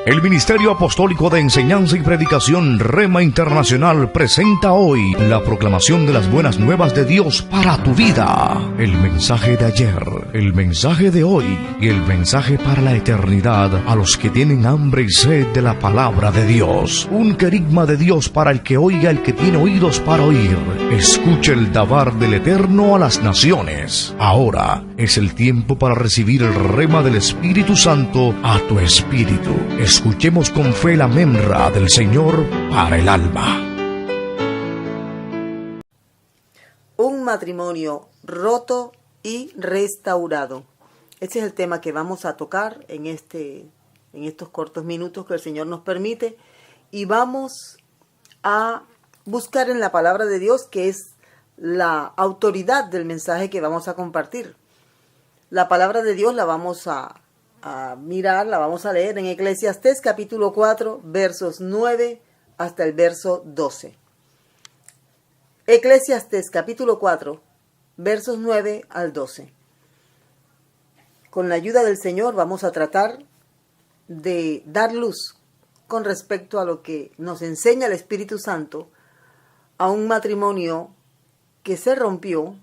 El Ministerio Apostólico de Enseñanza y Predicación Rema Internacional presenta hoy la proclamación de las buenas nuevas de Dios para tu vida. El mensaje de ayer, el mensaje de hoy y el mensaje para la eternidad a los que tienen hambre y sed de la palabra de Dios. Un querigma de Dios para el que oiga, el que tiene oídos para oír. Escuche el dabar del Eterno a las naciones. Ahora es el tiempo para recibir el rema del Espíritu Santo a tu espíritu. Escuchemos con fe la memra del Señor para el alma. Un matrimonio roto y restaurado. Ese es el tema que vamos a tocar en estos cortos minutos que el Señor nos permite. Y vamos a buscar en la palabra de Dios, que es la autoridad del mensaje que vamos a compartir. La palabra de Dios la vamos a mirar, la vamos a leer en Eclesiastés capítulo 4, versos 9 hasta el verso 12. Eclesiastés capítulo 4, versos 9 al 12. Con la ayuda del Señor vamos a tratar de dar luz con respecto a lo que nos enseña el Espíritu Santo a un matrimonio que se rompió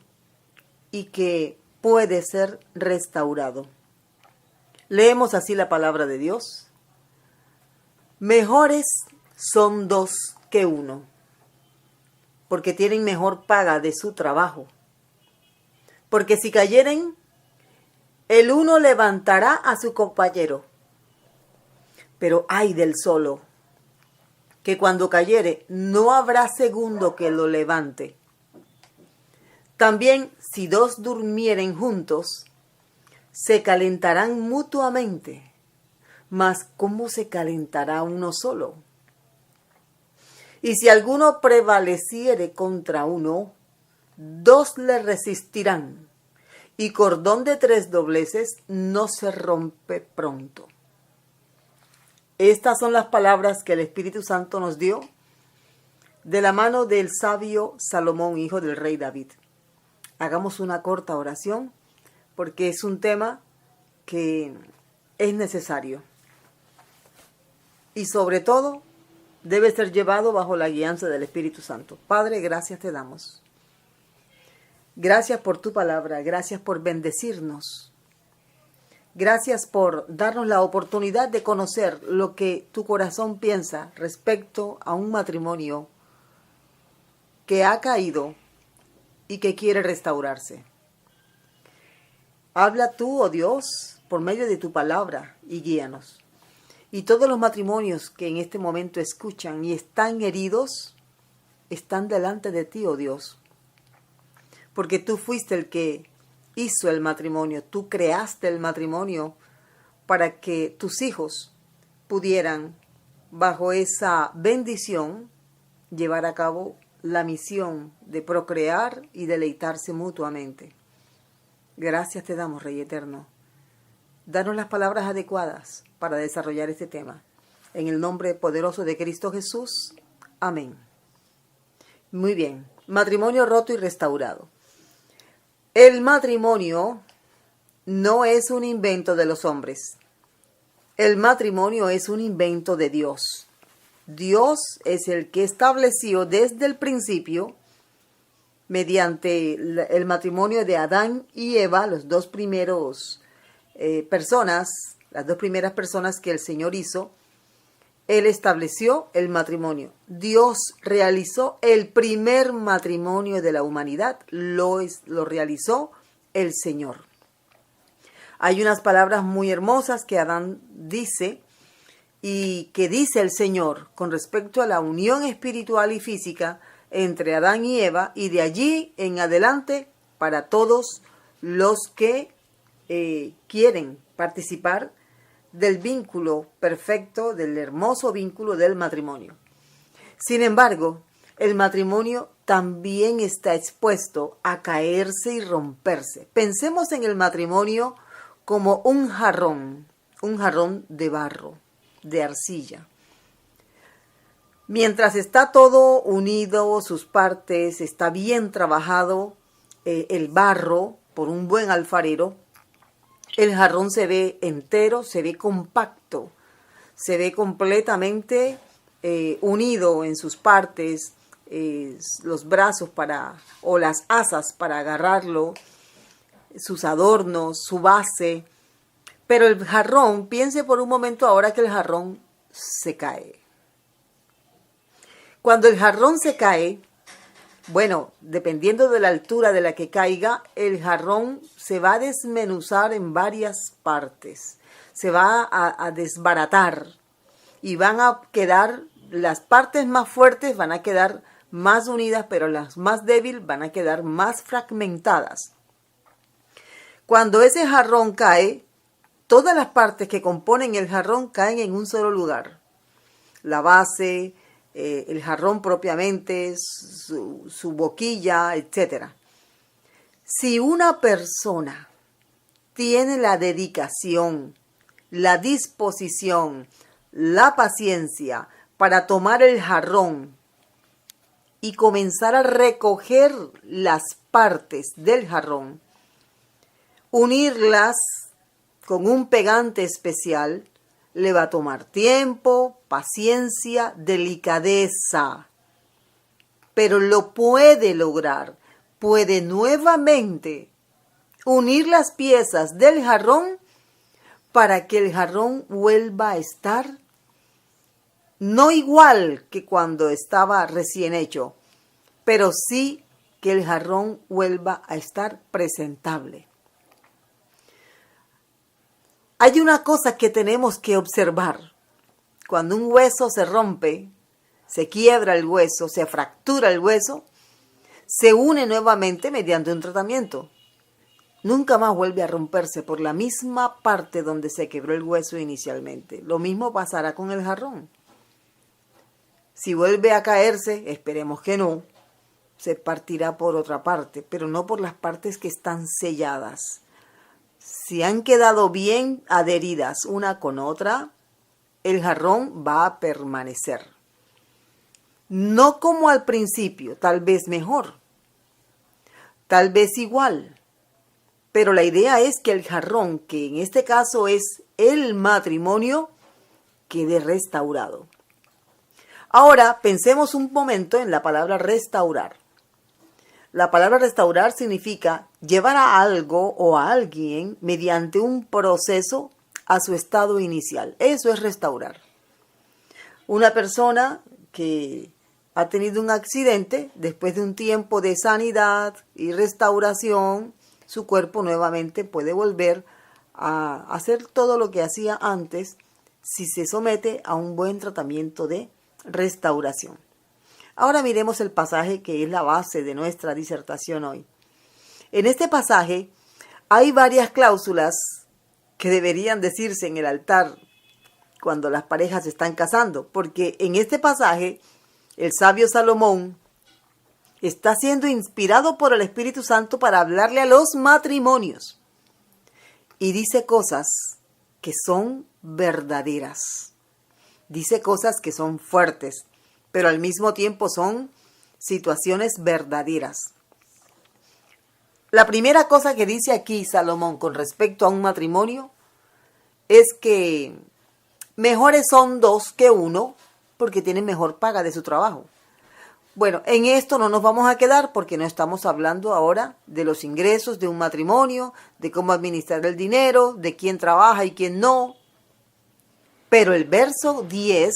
y que puede ser restaurado. Leemos así la palabra de Dios. Mejores son dos que uno, porque tienen mejor paga de su trabajo. Porque si cayeren, el uno levantará a su compañero. Pero ay del solo, que cuando cayere no habrá segundo que lo levante. También si dos durmieren juntos, se calentarán mutuamente, mas ¿cómo se calentará uno solo? Y si alguno prevaleciere contra uno, dos le resistirán, y cordón de 3 dobleces no se rompe pronto. Estas son las palabras que el Espíritu Santo nos dio de la mano del sabio Salomón, hijo del rey David. Hagamos una corta oración, porque es un tema que es necesario. Y sobre todo, debe ser llevado bajo la guianza del Espíritu Santo. Padre, gracias te damos. Gracias por tu palabra, gracias por bendecirnos. Gracias por darnos la oportunidad de conocer lo que tu corazón piensa respecto a un matrimonio que ha caído y que quiere restaurarse. Habla tú, oh Dios, por medio de tu palabra y guíanos. Y todos los matrimonios que en este momento escuchan y están heridos, están delante de ti, oh Dios. Porque tú fuiste el que hizo el matrimonio, tú creaste el matrimonio para que tus hijos pudieran, bajo esa bendición, llevar a cabo la misión de procrear y deleitarse mutuamente. Gracias te damos, Rey Eterno. Danos las palabras adecuadas para desarrollar este tema. En el nombre poderoso de Cristo Jesús. Amén. Muy bien. Matrimonio roto y restaurado. El matrimonio no es un invento de los hombres. El matrimonio es un invento de Dios. Dios es el que estableció desde el principio, mediante el matrimonio de Adán y Eva, las dos primeras personas que el Señor hizo, Él estableció el matrimonio. Dios realizó el primer matrimonio de la humanidad, lo realizó el Señor. Hay unas palabras muy hermosas que Adán dice y que dice el Señor con respecto a la unión espiritual y física entre Adán y Eva, y de allí en adelante para todos los que quieren participar del vínculo perfecto, del hermoso vínculo del matrimonio. Sin embargo, el matrimonio también está expuesto a caerse y romperse. Pensemos en el matrimonio como un jarrón de barro, de arcilla. Mientras está todo unido, sus partes, está bien trabajado el barro por un buen alfarero, el jarrón se ve entero, se ve compacto, se ve completamente unido en sus partes, los brazos o las asas para agarrarlo, sus adornos, su base. Pero el jarrón, piense por un momento ahora que el jarrón se cae. Cuando el jarrón se cae, bueno, dependiendo de la altura de la que caiga, el jarrón se va a desmenuzar en varias partes. Se va a desbaratar y van a quedar, las partes más fuertes van a quedar más unidas, pero las más débiles van a quedar más fragmentadas. Cuando ese jarrón cae, todas las partes que componen el jarrón caen en un solo lugar. La base, el jarrón propiamente, su boquilla, etc. Si una persona tiene la dedicación, la disposición, la paciencia para tomar el jarrón y comenzar a recoger las partes del jarrón, unirlas con un pegante especial, le va a tomar tiempo, paciencia, delicadeza, pero lo puede lograr. Puede nuevamente unir las piezas del jarrón para que el jarrón vuelva a estar no igual que cuando estaba recién hecho, pero sí que el jarrón vuelva a estar presentable. Hay una cosa que tenemos que observar. Cuando un hueso se rompe, se quiebra el hueso, se fractura el hueso, se une nuevamente mediante un tratamiento. Nunca más vuelve a romperse por la misma parte donde se quebró el hueso inicialmente. Lo mismo pasará con el jarrón. Si vuelve a caerse, esperemos que no, se partirá por otra parte, pero no por las partes que están selladas. Si han quedado bien adheridas una con otra, el jarrón va a permanecer. No como al principio, tal vez mejor, tal vez igual. Pero la idea es que el jarrón, que en este caso es el matrimonio, quede restaurado. Ahora pensemos un momento en la palabra restaurar. La palabra restaurar significa llevar a algo o a alguien mediante un proceso a su estado inicial. Eso es restaurar. Una persona que ha tenido un accidente, después de un tiempo de sanidad y restauración, su cuerpo nuevamente puede volver a hacer todo lo que hacía antes si se somete a un buen tratamiento de restauración. Ahora miremos el pasaje que es la base de nuestra disertación hoy. En este pasaje hay varias cláusulas que deberían decirse en el altar cuando las parejas se están casando, porque en este pasaje el sabio Salomón está siendo inspirado por el Espíritu Santo para hablarle a los matrimonios y dice cosas que son verdaderas, dice cosas que son fuertes, pero al mismo tiempo son situaciones verdaderas. La primera cosa que dice aquí Salomón con respecto a un matrimonio es que mejores son dos que uno porque tienen mejor paga de su trabajo. Bueno, en esto no nos vamos a quedar porque no estamos hablando ahora de los ingresos de un matrimonio, de cómo administrar el dinero, de quién trabaja y quién no. Pero el verso 10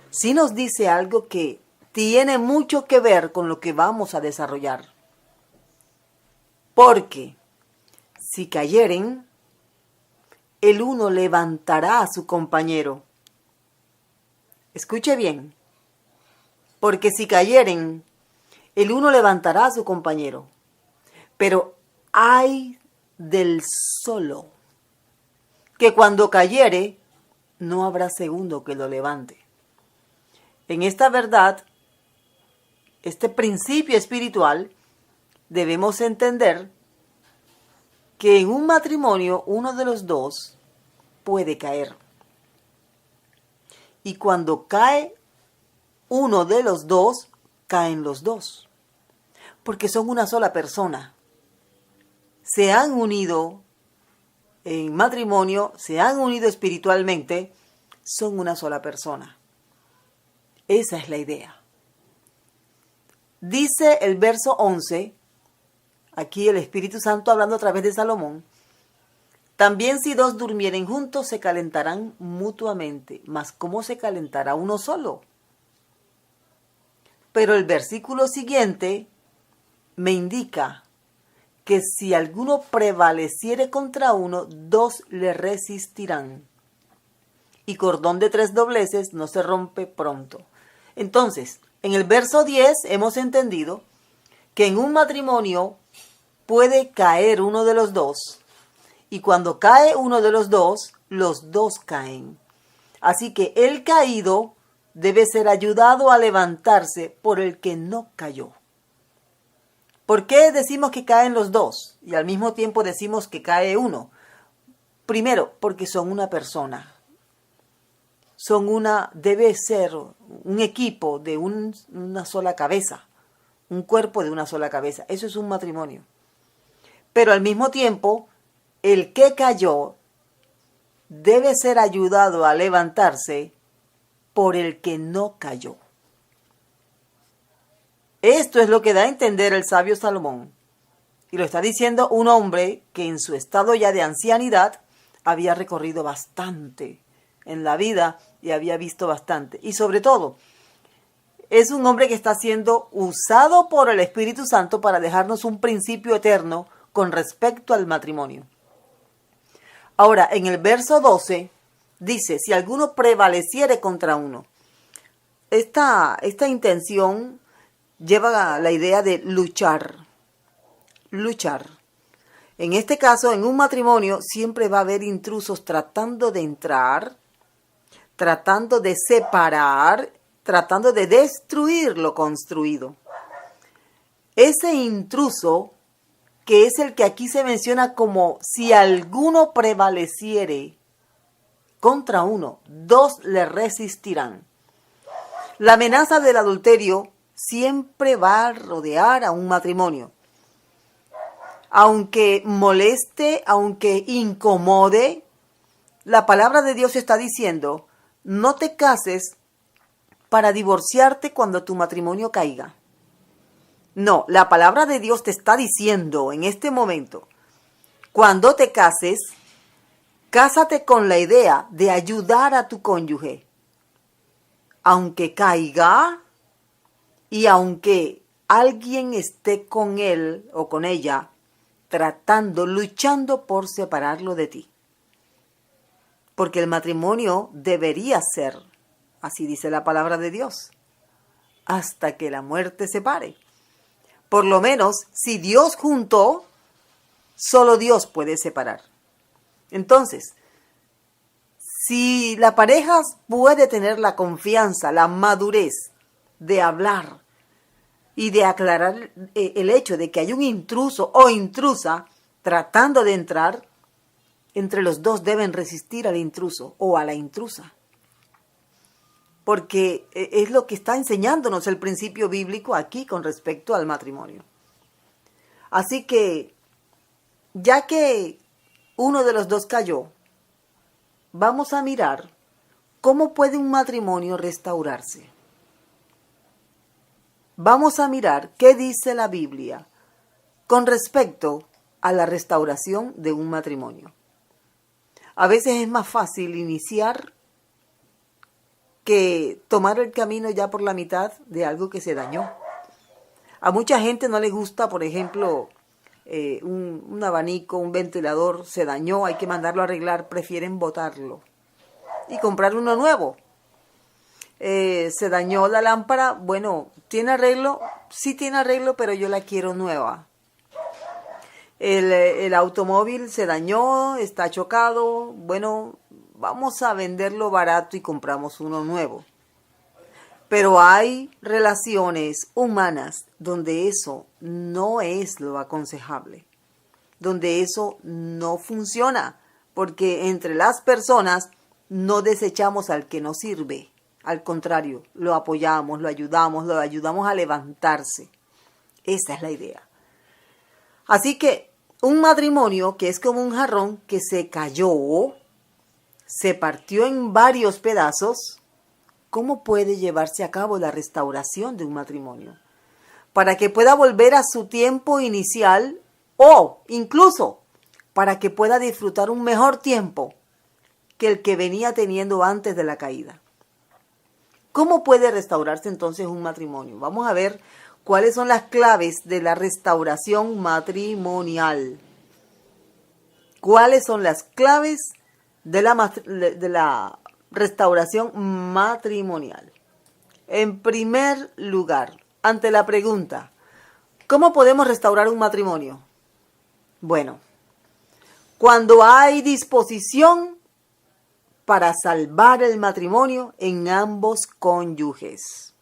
sí nos dice algo que tiene mucho que ver con lo que vamos a desarrollar. Porque si cayeren, el uno levantará a su compañero. Escuche bien. Porque si cayeren, el uno levantará a su compañero. Pero ay del solo, que cuando cayere, no habrá segundo que lo levante. En esta verdad, este principio espiritual, debemos entender que en un matrimonio uno de los dos puede caer. Y cuando cae uno de los dos, caen los dos. Porque son una sola persona. Se han unido en matrimonio, se han unido espiritualmente, son una sola persona. Esa es la idea. Dice el verso 11, aquí el Espíritu Santo hablando a través de Salomón, también si dos durmieren juntos se calentarán mutuamente, mas ¿cómo se calentará uno solo? Pero el versículo siguiente me indica que si alguno prevaleciere contra uno, dos le resistirán. Y cordón de 3 dobleces no se rompe pronto. Entonces, en el verso 10 hemos entendido que en un matrimonio puede caer uno de los dos. Y cuando cae uno de los dos caen. Así que el caído debe ser ayudado a levantarse por el que no cayó. ¿Por qué decimos que caen los dos y al mismo tiempo decimos que cae uno? Primero, porque son una persona. Debe ser un equipo de una sola cabeza, un cuerpo de una sola cabeza. Eso es un matrimonio. Pero al mismo tiempo, el que cayó debe ser ayudado a levantarse por el que no cayó. Esto es lo que da a entender el sabio Salomón. Y lo está diciendo un hombre que en su estado ya de ancianidad había recorrido bastante en la vida y había visto bastante. Y sobre todo, es un hombre que está siendo usado por el Espíritu Santo para dejarnos un principio eterno con respecto al matrimonio. Ahora, en el verso 12, dice, si alguno prevaleciere contra uno. Esta intención lleva la idea de luchar. Luchar. En este caso, en un matrimonio, siempre va a haber intrusos tratando de entrar, tratando de separar, tratando de destruir lo construido. Ese intruso, que es el que aquí se menciona como si alguno prevaleciere contra uno, dos le resistirán. La amenaza del adulterio siempre va a rodear a un matrimonio. Aunque moleste, aunque incomode, la palabra de Dios está diciendo, no te cases para divorciarte cuando tu matrimonio caiga. No, la palabra de Dios te está diciendo en este momento, cuando te cases, cásate con la idea de ayudar a tu cónyuge. Aunque caiga y aunque alguien esté con él o con ella, tratando, luchando por separarlo de ti. Porque el matrimonio debería ser, así dice la palabra de Dios, hasta que la muerte separe. Por lo menos, si Dios juntó, solo Dios puede separar. Entonces, si la pareja puede tener la confianza, la madurez de hablar y de aclarar el hecho de que hay un intruso o intrusa tratando de entrar, entre los dos deben resistir al intruso o a la intrusa. Porque es lo que está enseñándonos el principio bíblico aquí con respecto al matrimonio. Así que, ya que uno de los dos cayó, vamos a mirar cómo puede un matrimonio restaurarse. Vamos a mirar qué dice la Biblia con respecto a la restauración de un matrimonio. A veces es más fácil iniciar que tomar el camino ya por la mitad de algo que se dañó. A mucha gente no le gusta, por ejemplo, un abanico, un ventilador se dañó, hay que mandarlo a arreglar, prefieren botarlo y comprar uno nuevo. Se dañó la lámpara, bueno, ¿tiene arreglo? Sí tiene arreglo, pero yo la quiero nueva. El automóvil se dañó, está chocado, bueno, vamos a venderlo barato y compramos uno nuevo. Pero hay relaciones humanas donde eso no es lo aconsejable, donde eso no funciona, porque entre las personas no desechamos al que nos sirve. Al contrario, lo apoyamos, lo ayudamos a levantarse. Esa es la idea. Así que un matrimonio que es como un jarrón que se cayó, se partió en varios pedazos, ¿cómo puede llevarse a cabo la restauración de un matrimonio? Para que pueda volver a su tiempo inicial o incluso para que pueda disfrutar un mejor tiempo que el que venía teniendo antes de la caída. ¿Cómo puede restaurarse entonces un matrimonio? Vamos a ver cuáles son las claves de la restauración matrimonial. ¿Cuáles son las claves de la restauración matrimonial? En primer lugar, ante la pregunta, ¿cómo podemos restaurar un matrimonio? Bueno, cuando hay disposición para salvar el matrimonio en ambos cónyuges.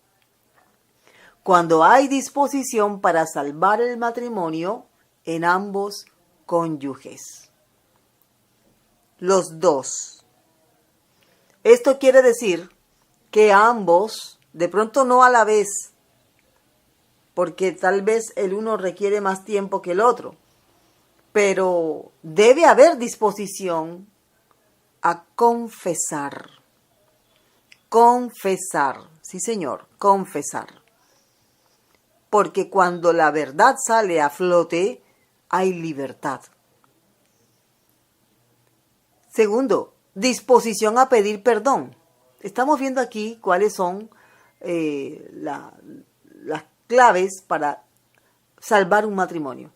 Cuando hay disposición para salvar el matrimonio en ambos cónyuges. Los dos. Esto quiere decir que ambos, de pronto no a la vez, porque tal vez el uno requiere más tiempo que el otro, pero debe haber disposición a confesar. Confesar, sí señor, confesar. Porque cuando la verdad sale a flote, hay libertad. Segundo, disposición a pedir perdón. Estamos viendo aquí cuáles son las claves para salvar un matrimonio.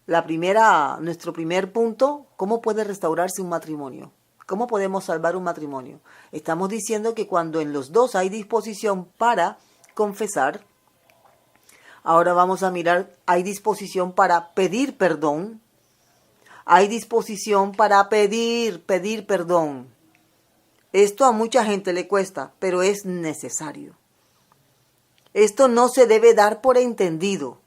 Nuestro primer punto, ¿cómo puede restaurarse un matrimonio? ¿Cómo podemos salvar un matrimonio? Estamos diciendo que cuando en los dos hay disposición para confesar, ahora vamos a mirar, hay disposición para pedir perdón, hay disposición para pedir perdón. Esto a mucha gente le cuesta, pero es necesario. Esto no se debe dar por entendido.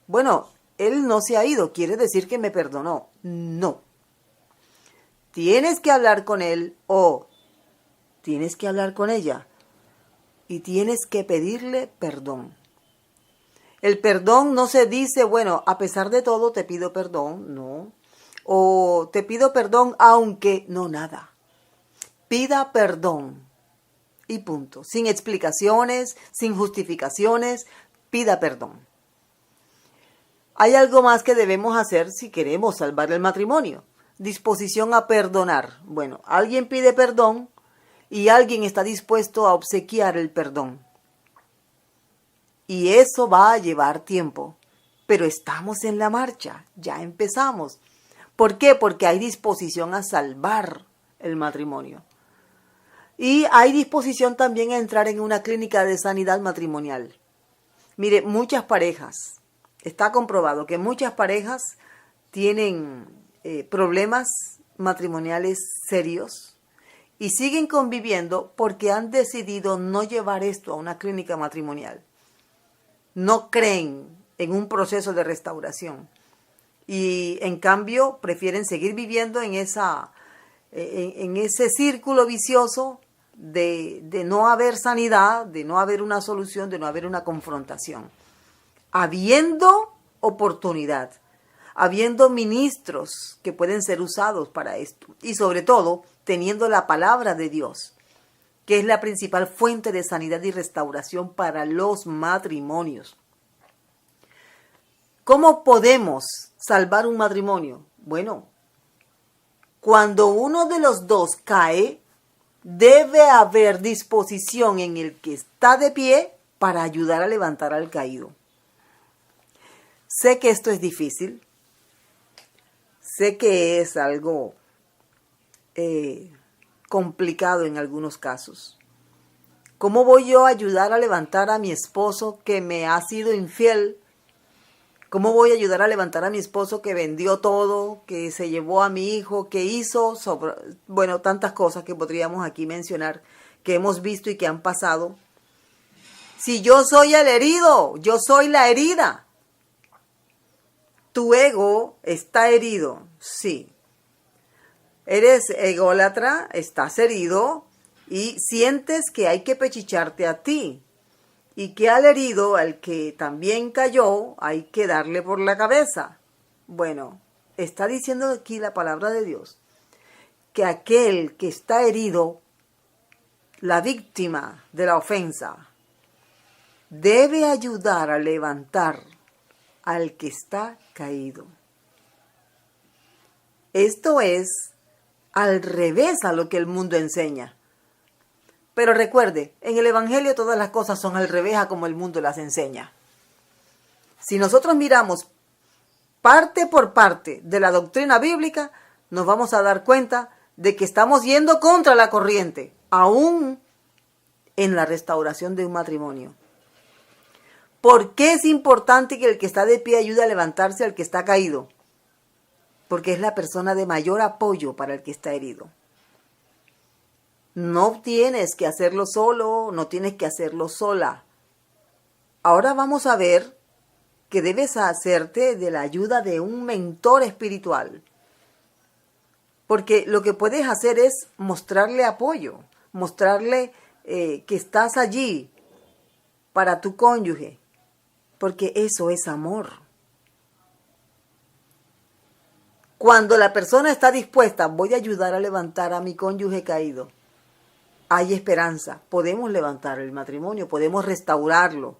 Bueno, él no se ha ido, quiere decir que me perdonó. No. Tienes que hablar con él o tienes que hablar con ella y tienes que pedirle perdón. El perdón no se dice, bueno, a pesar de todo te pido perdón, no. O te pido perdón aunque no nada. Pida perdón y punto. Sin explicaciones, sin justificaciones, pida perdón. Hay algo más que debemos hacer si queremos salvar el matrimonio. Disposición a perdonar. Bueno, alguien pide perdón y alguien está dispuesto a obsequiar el perdón. Y eso va a llevar tiempo. Pero estamos en la marcha, ya empezamos. ¿Por qué? Porque hay disposición a salvar el matrimonio. Y hay disposición también a entrar en una clínica de sanidad matrimonial. Mire, muchas parejas, está comprobado que muchas parejas tienen problemas matrimoniales serios y siguen conviviendo porque han decidido no llevar esto a una clínica matrimonial. No creen en un proceso de restauración y en cambio prefieren seguir viviendo en ese círculo vicioso de no haber sanidad, de no haber una solución, de no haber una confrontación. Habiendo oportunidad, habiendo ministros que pueden ser usados para esto y sobre todo teniendo la palabra de Dios, que es la principal fuente de sanidad y restauración para los matrimonios. ¿Cómo podemos salvar un matrimonio? Bueno, cuando uno de los dos cae, debe haber disposición en el que está de pie para ayudar a levantar al caído. Sé que esto es difícil, sé que es algo complicado en algunos casos. ¿Cómo voy yo a ayudar a levantar a mi esposo que me ha sido infiel? ¿Cómo voy a ayudar a levantar a mi esposo que vendió todo, que se llevó a mi hijo, que hizo, tantas cosas que podríamos aquí mencionar, que hemos visto y que han pasado? Si yo soy el herido, yo soy la herida. Tu ego está herido, sí. Eres ególatra, estás herido y sientes que hay que pechicharte a ti. Y que al herido, al que también cayó, hay que darle por la cabeza. Bueno, está diciendo aquí la palabra de Dios que aquel que está herido, la víctima de la ofensa, debe ayudar a levantar al que está caído. Esto es al revés a lo que el mundo enseña. Pero recuerde, en el Evangelio todas las cosas son al revés a como el mundo las enseña. Si nosotros miramos parte por parte de la doctrina bíblica, nos vamos a dar cuenta de que estamos yendo contra la corriente, aún en la restauración de un matrimonio. ¿Por qué es importante que el que está de pie ayude a levantarse al que está caído? Porque es la persona de mayor apoyo para el que está herido. No tienes que hacerlo solo, no tienes que hacerlo sola. Ahora vamos a ver que debes hacerte de la ayuda de un mentor espiritual. Porque lo que puedes hacer es mostrarle apoyo, mostrarle que estás allí para tu cónyuge, porque eso es amor. Cuando la persona está dispuesta, voy a ayudar a levantar a mi cónyuge caído, hay esperanza, podemos levantar el matrimonio, podemos restaurarlo.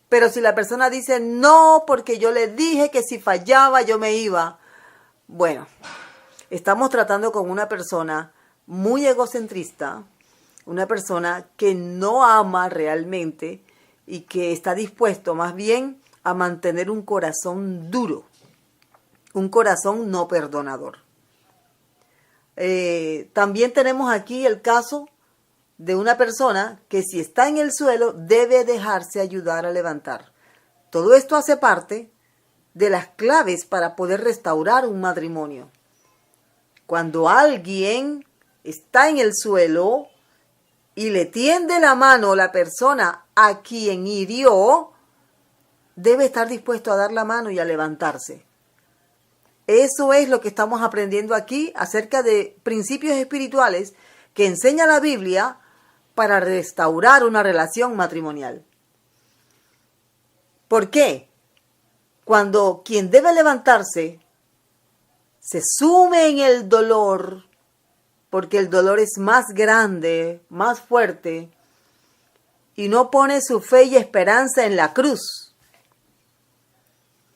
Pero si la persona dice, no, porque yo le dije que si fallaba yo me iba, bueno, estamos tratando con una persona muy egocentrista, una persona que no ama realmente y que está dispuesto más bien a mantener un corazón duro, un corazón no perdonador. También tenemos aquí el caso de una persona que si está en el suelo debe dejarse ayudar a levantar. Todo esto hace parte de las claves para poder restaurar un matrimonio. Cuando alguien está en el suelo y le tiende la mano la persona a quien hirió, debe estar dispuesto a dar la mano y a levantarse. Eso es lo que estamos aprendiendo aquí acerca de principios espirituales que enseña la Biblia para restaurar una relación matrimonial. ¿Por qué? Cuando quien debe levantarse se sume en el dolor, porque el dolor es más grande, más fuerte, y no pone su fe y esperanza en la cruz.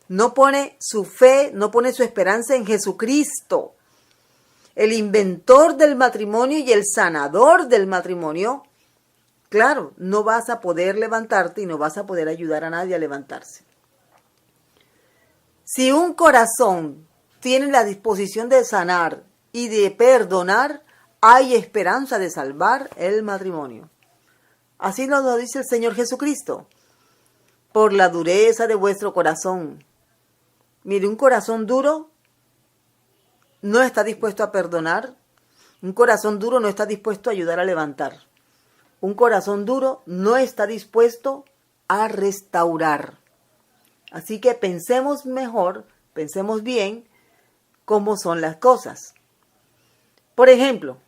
No pone su fe, no pone su esperanza en Jesucristo, el inventor del matrimonio y el sanador del matrimonio. Claro, no vas a poder levantarte y no vas a poder ayudar a nadie a levantarse. Si un corazón tiene la disposición de sanar y de perdonar, hay esperanza de salvar el matrimonio. Así nos lo dice el Señor Jesucristo. Por la dureza de vuestro corazón. Mire, un corazón duro no está dispuesto a perdonar. Un corazón duro no está dispuesto a ayudar a levantar. Un corazón duro no está dispuesto a restaurar. Así que pensemos mejor, pensemos bien cómo son las cosas. Por ejemplo,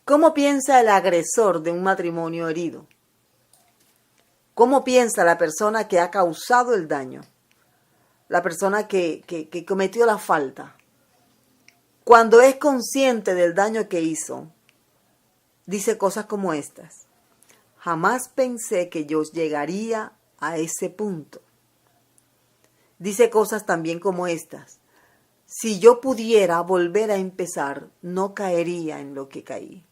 ¿cómo piensa el agresor de un matrimonio herido? ¿Cómo piensa la persona que ha causado el daño? La persona que cometió la falta. Cuando es consciente del daño que hizo, dice cosas como estas. Jamás pensé que yo llegaría a ese punto. Dice cosas también como estas. Si yo pudiera volver a empezar, no caería en lo que caí.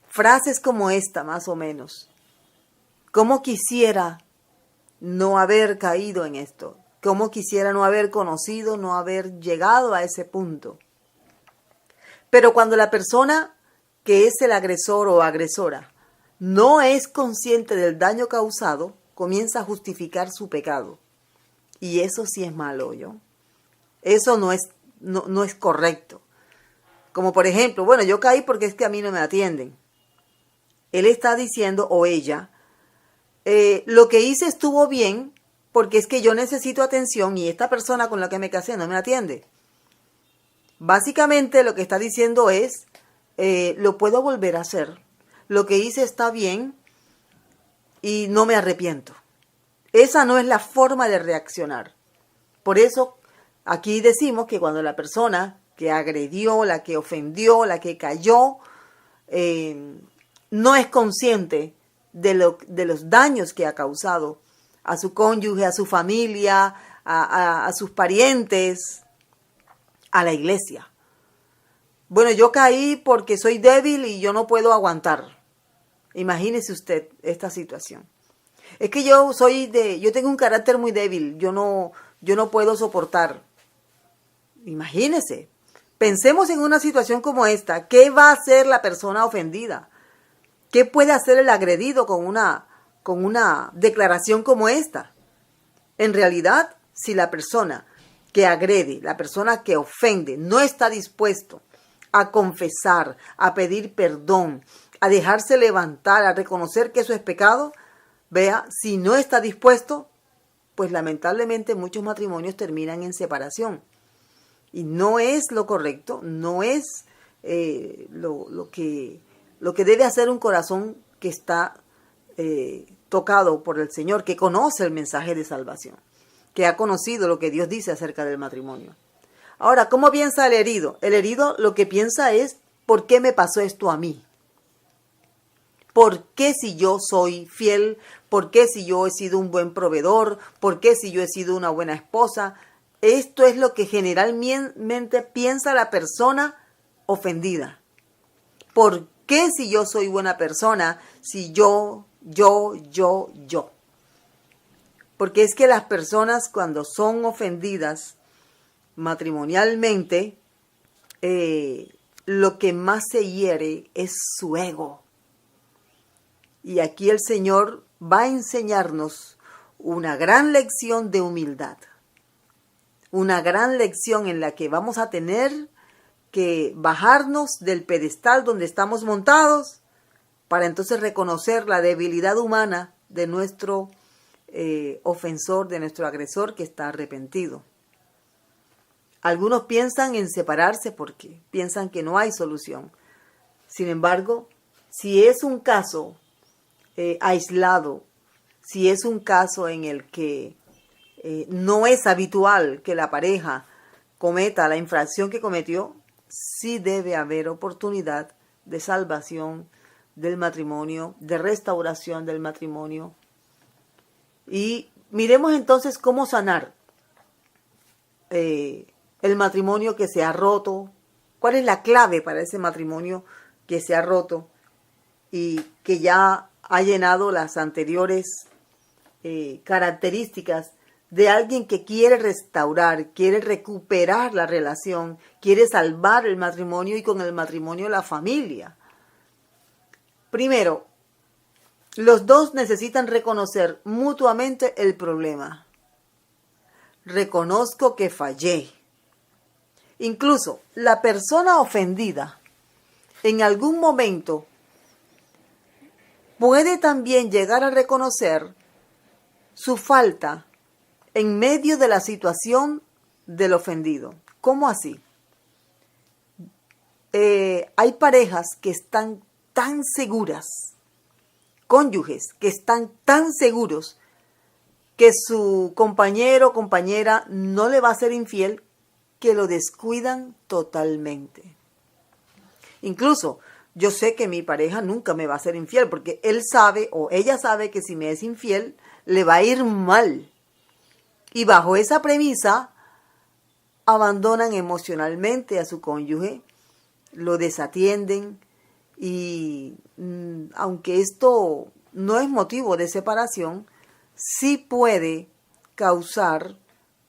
Frases como esta, más o menos. ¿Cómo quisiera no haber caído en esto? ¿Cómo quisiera no haber conocido, no haber llegado a ese punto? Pero cuando la persona que es el agresor o agresora no es consciente del daño causado, comienza a justificar su pecado. Y eso sí es malo, ¿yo? Eso no es correcto. Como por ejemplo, bueno, yo caí porque es que a mí no me atienden. Él está diciendo, o ella, lo que hice estuvo bien porque es que yo necesito atención y esta persona con la que me casé no me atiende. Básicamente lo que está diciendo es, lo puedo volver a hacer. Lo que hice está bien y no me arrepiento. Esa no es la forma de reaccionar. Por eso aquí decimos que cuando la persona que agredió, la que ofendió, la que cayó, no es consciente de los daños que ha causado a su cónyuge, a su familia, a sus parientes, a la iglesia. Bueno, yo caí porque soy débil y yo no puedo aguantar. Imagínese usted esta situación. Es que yo tengo un carácter muy débil, yo no puedo soportar. Imagínese, pensemos en una situación como esta. ¿Qué va a hacer la persona ofendida? ¿Qué puede hacer el agredido con una declaración como esta? En realidad, si la persona que agrede, la persona que ofende, no está dispuesto a confesar, a pedir perdón, a dejarse levantar, a reconocer que eso es pecado, vea, si no está dispuesto, pues lamentablemente muchos matrimonios terminan en separación. Y no es lo correcto, no es lo que debe hacer un corazón que está tocado por el Señor, que conoce el mensaje de salvación, que ha conocido lo que Dios dice acerca del matrimonio. Ahora, ¿cómo piensa el herido? El herido lo que piensa es, ¿por qué me pasó esto a mí? ¿Por qué si yo soy fiel? ¿Por qué si yo he sido un buen proveedor? ¿Por qué si yo he sido una buena esposa? Esto es lo que generalmente piensa la persona ofendida. ¿Por qué si yo soy buena persona? Si yo? Porque es que las personas cuando son ofendidas matrimonialmente, lo que más se hiere es su ego. Y aquí el Señor va a enseñarnos una gran lección de humildad. Una gran lección en la que vamos a tener que bajarnos del pedestal donde estamos montados para entonces reconocer la debilidad humana de nuestro ofensor, de nuestro agresor que está arrepentido. Algunos piensan en separarse porque piensan que no hay solución. Sin embargo, si es un caso aislado, si es un caso en el que no es habitual que la pareja cometa la infracción que cometió, sí debe haber oportunidad de salvación del matrimonio, de restauración del matrimonio. Y miremos entonces cómo sanar el matrimonio que se ha roto. ¿Cuál es la clave para ese matrimonio que se ha roto y que ya ha llenado las anteriores características de alguien que quiere restaurar, quiere recuperar la relación, quiere salvar el matrimonio y con el matrimonio la familia? Primero, los dos necesitan reconocer mutuamente el problema. Reconozco que fallé. Incluso la persona ofendida en algún momento puede también llegar a reconocer su falta en medio de la situación del ofendido. ¿Cómo así? Hay parejas que están tan seguras, cónyuges que están tan seguros que su compañero o compañera no le va a ser infiel, que lo descuidan totalmente. Incluso yo sé que mi pareja nunca me va a ser infiel porque él sabe o ella sabe que si me es infiel le va a ir mal. Y bajo esa premisa abandonan emocionalmente a su cónyuge, lo desatienden y aunque esto no es motivo de separación, sí puede causar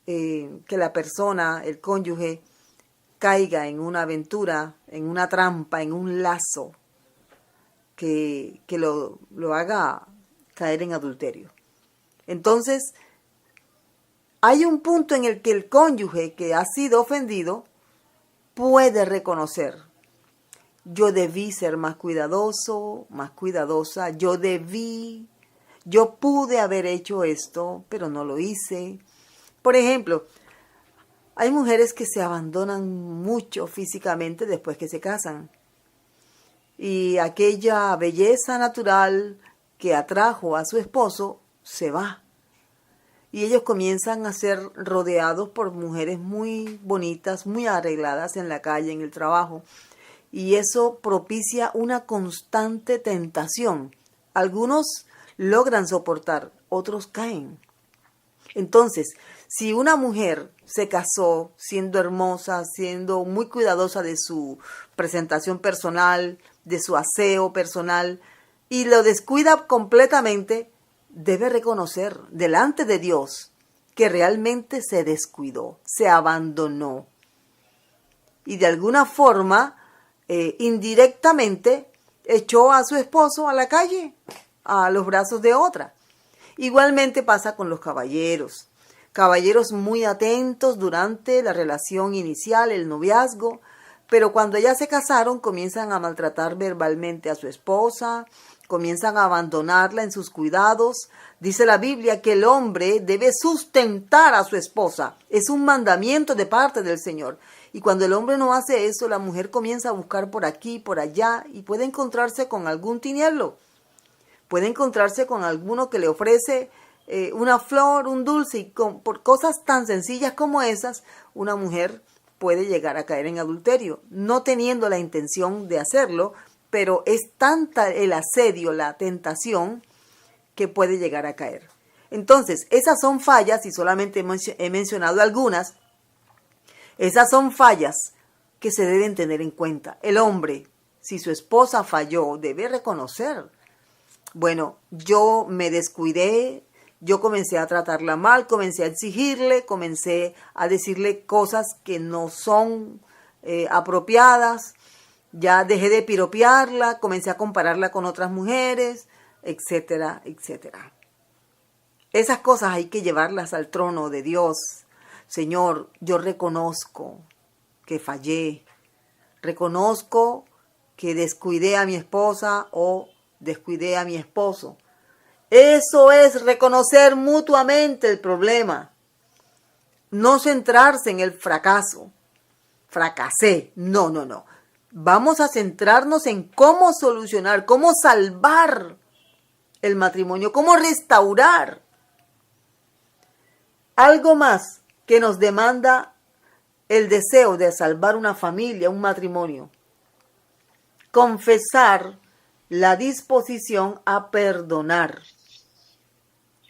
que la persona, el cónyuge, caiga en una aventura, en una trampa, en un lazo que lo haga caer en adulterio. Entonces, hay un punto en el que el cónyuge que ha sido ofendido puede reconocer: yo debí ser más cuidadoso, más cuidadosa, yo pude haber hecho esto, pero no lo hice. Por ejemplo, hay mujeres que se abandonan mucho físicamente después que se casan. Y aquella belleza natural que atrajo a su esposo se va. y ellos comienzan a ser rodeados por mujeres muy bonitas, muy arregladas en la calle, en el trabajo. Y eso propicia una constante tentación. Algunos logran soportar, otros caen. Entonces, si una mujer se casó siendo hermosa, siendo muy cuidadosa de su presentación personal, de su aseo personal, y lo descuida completamente, debe reconocer delante de Dios que realmente se descuidó, se abandonó. Y de alguna forma, indirectamente, echó a su esposo a la calle, a los brazos de otra. Igualmente pasa con los caballeros. Caballeros muy atentos durante la relación inicial, el noviazgo, pero cuando ya se casaron comienzan a maltratar verbalmente a su esposa, comienzan a abandonarla en sus cuidados. Dice la Biblia que el hombre debe sustentar a su esposa. Es un mandamiento de parte del Señor. Y cuando el hombre no hace eso, la mujer comienza a buscar por aquí, por allá, y puede encontrarse con algún tinieblo. Puede encontrarse con alguno que le ofrece una flor, un dulce, y por cosas tan sencillas como esas, una mujer puede llegar a caer en adulterio, no teniendo la intención de hacerlo, pero es tanta el asedio, la tentación, que puede llegar a caer. Entonces, esas son fallas, y solamente he mencionado algunas. Esas son fallas que se deben tener en cuenta. El hombre, si su esposa falló, debe reconocer: bueno, yo me descuidé, yo comencé a tratarla mal, comencé a exigirle, comencé a decirle cosas que no son apropiadas, ya dejé de piropearla, comencé a compararla con otras mujeres, etcétera, etcétera. Esas cosas hay que llevarlas al trono de Dios. Señor, yo reconozco que fallé, reconozco que descuidé a mi esposa o descuidé a mi esposo. Eso es reconocer mutuamente el problema. No centrarse en el fracaso. Fracasé. No. Vamos a centrarnos en cómo solucionar, cómo salvar el matrimonio, cómo restaurar. Algo más que nos demanda el deseo de salvar una familia, un matrimonio. Confesar la disposición a perdonar.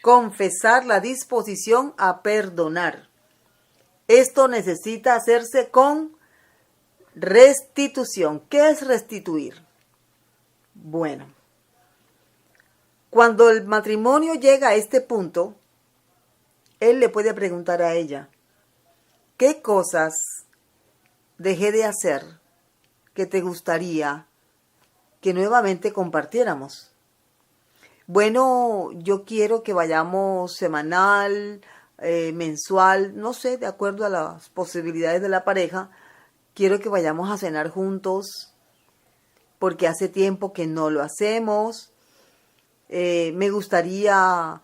Confesar la disposición a perdonar. Esto necesita hacerse con restitución. ¿Qué es restituir? Bueno, cuando el matrimonio llega a este punto, él le puede preguntar a ella: ¿qué cosas dejé de hacer que te gustaría que nuevamente compartiéramos? Bueno, yo quiero que vayamos semanal, mensual, no sé, de acuerdo a las posibilidades de la pareja. Quiero que vayamos a cenar juntos, porque hace tiempo que no lo hacemos. Me gustaría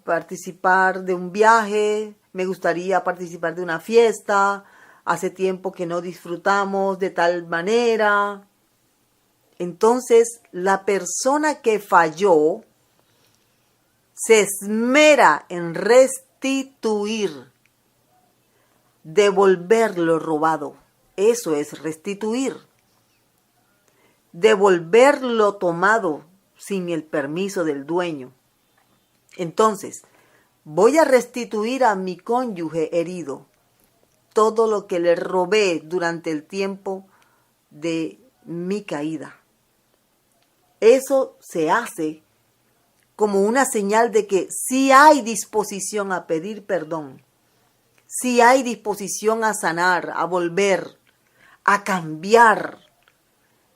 participar de un viaje, me gustaría participar de una fiesta. Hace tiempo que no disfrutamos de tal manera. Entonces, la persona que falló se esmera en restituir, devolver lo robado. Eso es restituir. Devolver lo tomado sin el permiso del dueño. Entonces, voy a restituir a mi cónyuge herido todo lo que le robé durante el tiempo de mi caída. Eso se hace como una señal de que sí hay disposición a pedir perdón, sí hay disposición a sanar, a volver, a cambiar.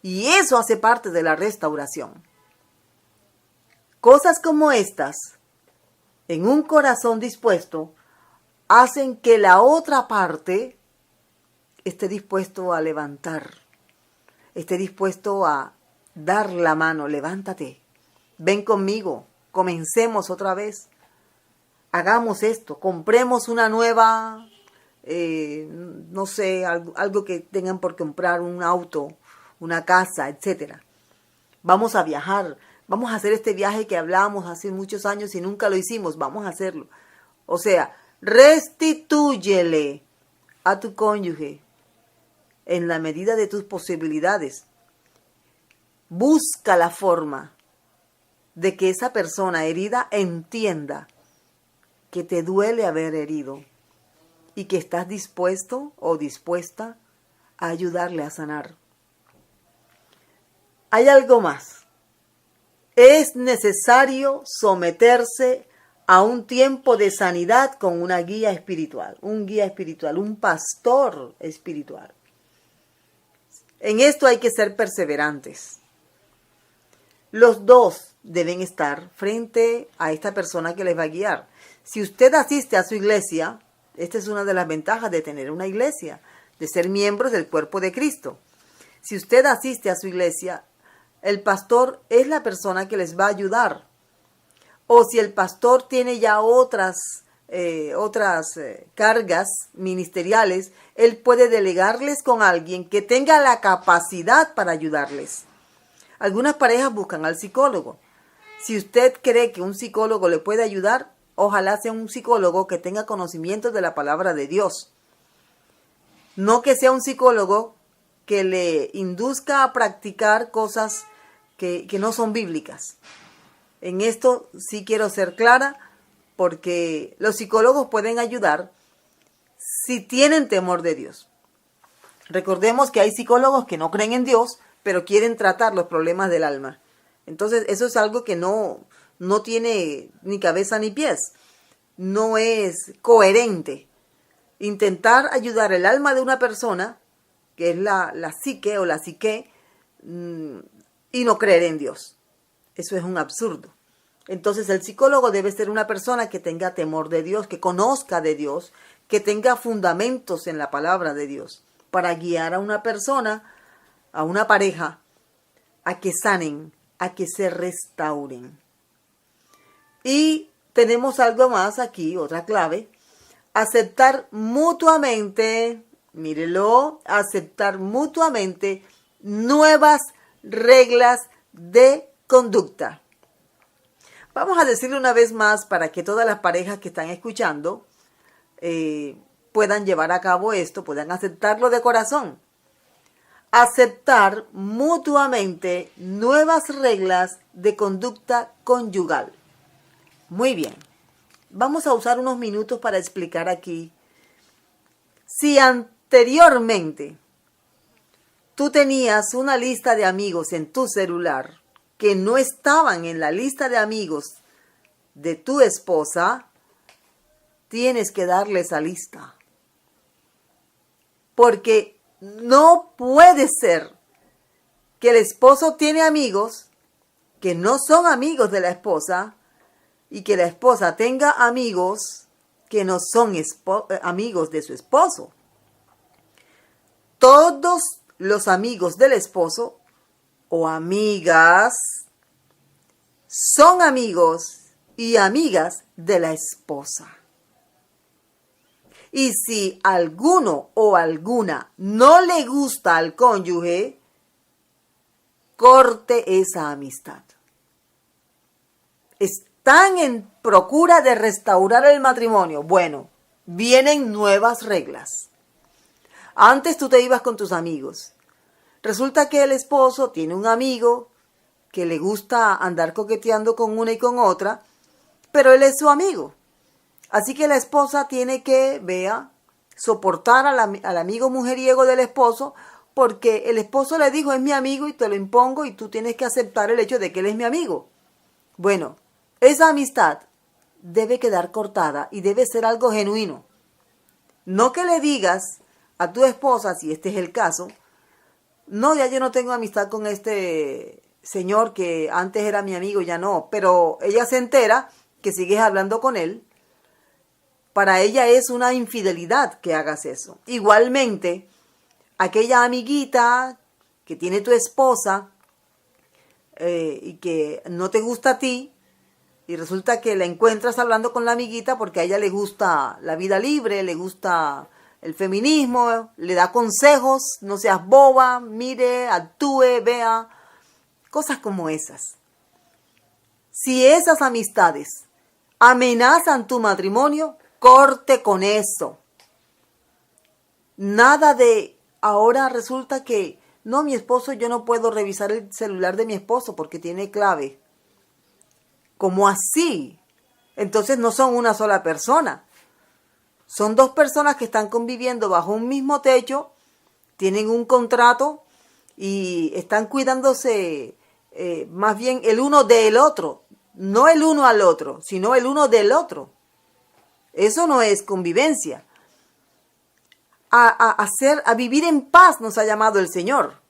Y eso hace parte de la restauración. Cosas como estas, en un corazón dispuesto, hacen que la otra parte esté dispuesto a levantar, esté dispuesto a dar la mano. Levántate, ven conmigo, comencemos otra vez, hagamos esto, compremos una nueva, no sé, algo que tengan por comprar, un auto, una casa, etcétera. Vamos a viajar, vamos a hacer este viaje que hablábamos hace muchos años y nunca lo hicimos, vamos a hacerlo. O sea, restitúyele a tu cónyuge en la medida de tus posibilidades. Busca la forma de que esa persona herida entienda que te duele haber herido y que estás dispuesto o dispuesta a ayudarle a sanar. Hay algo más. Es necesario someterse a un tiempo de sanidad con una guía espiritual, un pastor espiritual. En esto hay que ser perseverantes. Los dos deben estar frente a esta persona que les va a guiar. Si usted asiste a su iglesia, esta es una de las ventajas de tener una iglesia, de ser miembros del cuerpo de Cristo. Si usted asiste a su iglesia, el pastor es la persona que les va a ayudar. O si el pastor tiene ya otras cargas ministeriales, él puede delegarles con alguien que tenga la capacidad para ayudarles. Algunas parejas buscan al psicólogo. Si usted cree que un psicólogo le puede ayudar, ojalá sea un psicólogo que tenga conocimiento de la palabra de Dios. No que sea un psicólogo que le induzca a practicar cosas que no son bíblicas. En esto sí quiero ser clara, porque los psicólogos pueden ayudar si tienen temor de Dios. Recordemos que hay psicólogos que no creen en Dios, pero quieren tratar los problemas del alma. Entonces eso es algo que no tiene ni cabeza ni pies. No es coherente intentar ayudar el alma de una persona, que es la psique o la psique, y no creer en Dios. Eso es un absurdo. Entonces el psicólogo debe ser una persona que tenga temor de Dios, que conozca de Dios, que tenga fundamentos en la palabra de Dios, para guiar a una persona, a una pareja, a que sanen, a que se restauren. Y tenemos algo más aquí, otra clave: aceptar mutuamente, mírelo, aceptar mutuamente nuevas reglas de conducta. Vamos a decirlo una vez más para que todas las parejas que están escuchando puedan llevar a cabo esto, puedan aceptarlo de corazón. Aceptar mutuamente nuevas reglas de conducta conyugal. Muy bien. Vamos a usar unos minutos para explicar aquí. Si anteriormente tú tenías una lista de amigos en tu celular que no estaban en la lista de amigos de tu esposa, tienes que darle esa lista. Porque no puede ser que el esposo tiene amigos que no son amigos de la esposa y que la esposa tenga amigos que no son amigos de su esposo. Todos los amigos del esposo o amigas son amigos y amigas de la esposa. Y si alguno o alguna no le gusta al cónyuge, corte esa amistad. Están en procura de restaurar el matrimonio. Bueno, vienen nuevas reglas. Antes tú te ibas con tus amigos. Resulta que el esposo tiene un amigo que le gusta andar coqueteando con una y con otra, pero él es su amigo. Así que la esposa tiene que, soportar al amigo mujeriego del esposo, porque el esposo le dijo: es mi amigo y te lo impongo y tú tienes que aceptar el hecho de que él es mi amigo. Bueno, esa amistad debe quedar cortada y debe ser algo genuino. No que le digas a tu esposa, si este es el caso: no, ya yo no tengo amistad con este señor que antes era mi amigo, ya no. Pero ella se entera que sigues hablando con él. Para ella es una infidelidad que hagas eso. Igualmente, aquella amiguita que tiene tu esposa y que no te gusta a ti, y resulta que la encuentras hablando con la amiguita porque a ella le gusta la vida libre, le gusta el feminismo, le da consejos: no seas boba, mire, actúe, vea, cosas como esas. Si esas amistades amenazan tu matrimonio, corte con eso. Nada de ahora resulta que no, mi esposo, yo no puedo revisar el celular de mi esposo porque tiene clave. ¿Cómo así? Entonces no son una sola persona. Son dos personas que están conviviendo bajo un mismo techo, tienen un contrato y están cuidándose más bien el uno del otro. No el uno al otro, sino el uno del otro. Eso no es convivencia. A vivir en paz nos ha llamado el Señor.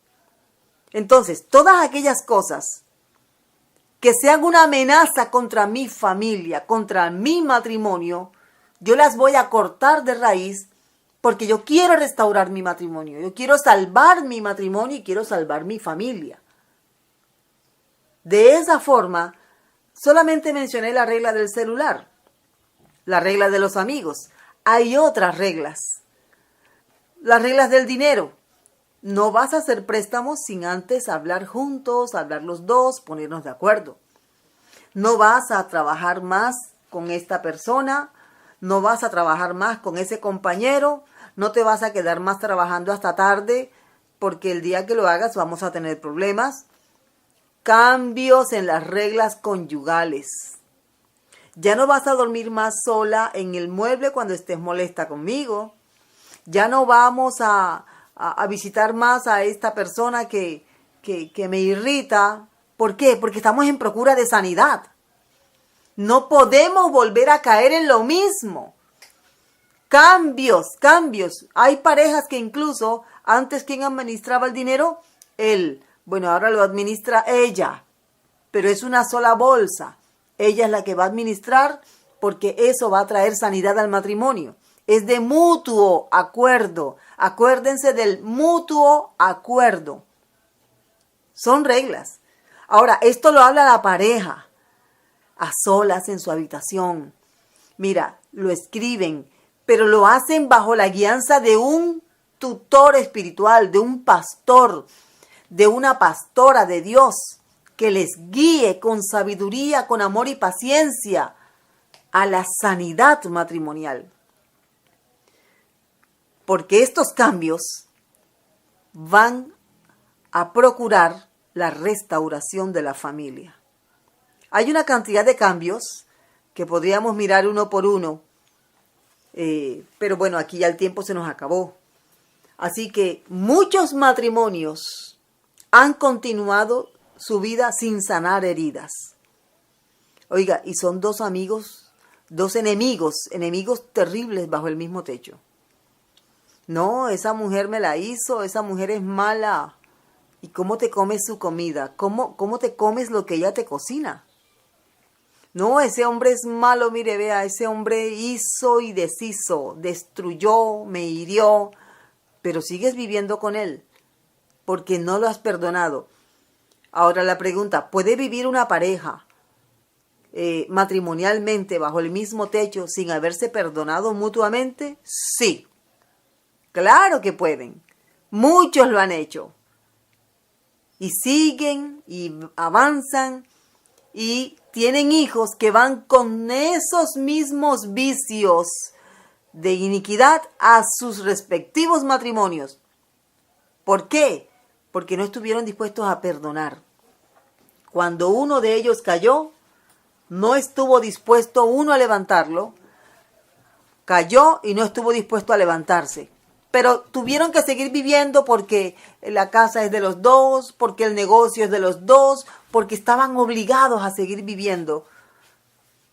Entonces, todas aquellas cosas que sean una amenaza contra mi familia, contra mi matrimonio, yo las voy a cortar de raíz porque yo quiero restaurar mi matrimonio. Yo quiero salvar mi matrimonio y quiero salvar mi familia. De esa forma, solamente mencioné la regla del celular, la regla de los amigos. Hay otras reglas. Las reglas del dinero. No vas a hacer préstamos sin antes hablar juntos, hablar los dos, ponernos de acuerdo. No vas a trabajar más con esta persona, no vas a trabajar más con ese compañero, no te vas a quedar más trabajando hasta tarde, porque el día que lo hagas vamos a tener problemas. Cambios en las reglas conyugales. Ya no vas a dormir más sola en el mueble cuando estés molesta conmigo. Ya no vamos a visitar más a esta persona que me irrita. ¿Por qué? Porque estamos en procura de sanidad. No podemos volver a caer en lo mismo. Cambios. Hay parejas que incluso antes quien administraba el dinero, él. Bueno, ahora lo administra ella. Pero es una sola bolsa. Ella es la que va a administrar porque eso va a traer sanidad al matrimonio. Es de mutuo acuerdo. Acuérdense del mutuo acuerdo. Son reglas. Ahora, esto lo habla la pareja, a solas en su habitación. Mira, lo escriben, pero lo hacen bajo la guianza de un tutor espiritual, de un pastor, de una pastora de Dios, que les guíe con sabiduría, con amor y paciencia a la sanidad matrimonial. Porque estos cambios van a procurar la restauración de la familia. Hay una cantidad de cambios que podríamos mirar uno por uno, pero bueno, aquí ya el tiempo se nos acabó. Así que muchos matrimonios han continuado su vida sin sanar heridas. Oiga, y son dos amigos, dos enemigos terribles bajo el mismo techo. No, esa mujer me la hizo, esa mujer es mala. ¿Y cómo te comes su comida? ¿Cómo te comes lo que ella te cocina? No, ese hombre es malo, mire, vea, ese hombre hizo y deshizo, destruyó, me hirió, pero sigues viviendo con él porque no lo has perdonado. Ahora la pregunta, ¿puede vivir una pareja matrimonialmente bajo el mismo techo sin haberse perdonado mutuamente? Sí. Claro que pueden. Muchos lo han hecho. Y siguen y avanzan y tienen hijos que van con esos mismos vicios de iniquidad a sus respectivos matrimonios. ¿Por qué? Porque no estuvieron dispuestos a perdonar. Cuando uno de ellos cayó, no estuvo dispuesto uno a levantarlo. Cayó y no estuvo dispuesto a levantarse. Pero tuvieron que seguir viviendo porque la casa es de los dos, porque el negocio es de los dos, porque estaban obligados a seguir viviendo.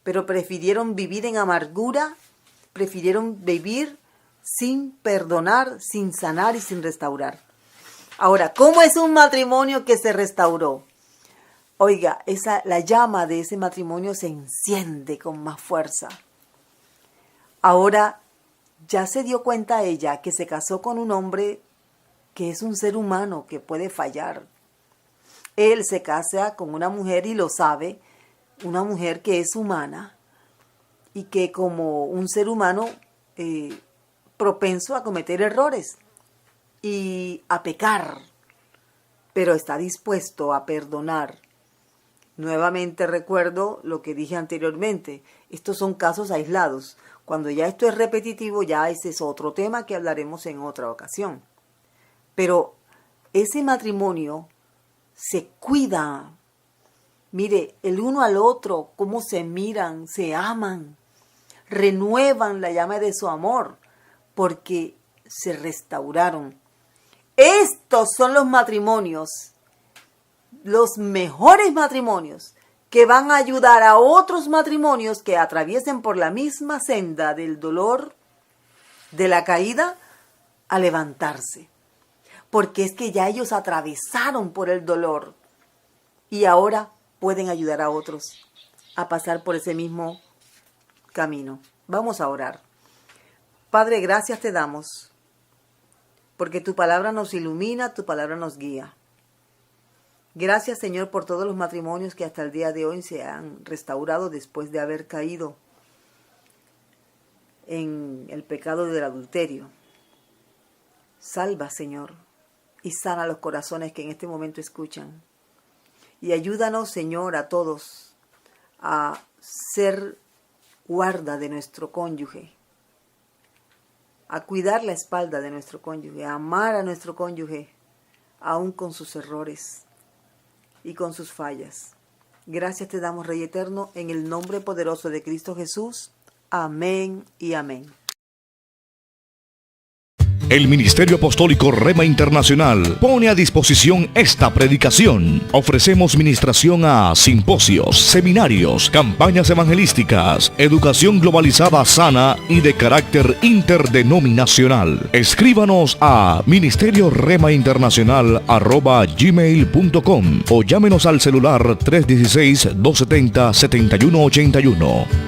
Pero prefirieron vivir en amargura, prefirieron vivir sin perdonar, sin sanar y sin restaurar. Ahora, ¿cómo es un matrimonio que se restauró? Oiga, la llama de ese matrimonio se enciende con más fuerza. Ahora ya se dio cuenta ella que se casó con un hombre que es un ser humano que puede fallar. Él se casa con una mujer y lo sabe, una mujer que es humana y que como un ser humano propenso a cometer errores y a pecar, pero está dispuesto a perdonar. Nuevamente recuerdo lo que dije anteriormente. Estos son casos aislados. Cuando ya esto es repetitivo, ya ese es otro tema que hablaremos en otra ocasión. Pero ese matrimonio se cuida. Mire, el uno al otro, cómo se miran, se aman, renuevan la llama de su amor, porque se restauraron. Estos son los matrimonios, los mejores matrimonios, que van a ayudar a otros matrimonios que atraviesen por la misma senda del dolor, de la caída, a levantarse. Porque es que ya ellos atravesaron por el dolor y ahora pueden ayudar a otros a pasar por ese mismo camino. Vamos a orar. Padre, gracias te damos, porque tu palabra nos ilumina, tu palabra nos guía. Gracias, Señor, por todos los matrimonios que hasta el día de hoy se han restaurado después de haber caído en el pecado del adulterio. Salva, Señor, y sana los corazones que en este momento escuchan. Y ayúdanos, Señor, a todos a ser guarda de nuestro cónyuge, a cuidar la espalda de nuestro cónyuge, a amar a nuestro cónyuge, aún con sus errores y con sus fallas. Gracias te damos, Rey Eterno, en el nombre poderoso de Cristo Jesús. Amén y amén. El Ministerio Apostólico Rema Internacional pone a disposición esta predicación. Ofrecemos ministración a simposios, seminarios, campañas evangelísticas, educación globalizada sana y de carácter interdenominacional. Escríbanos a ministerioremainternacional@gmail.com o llámenos al celular 316-270-7181.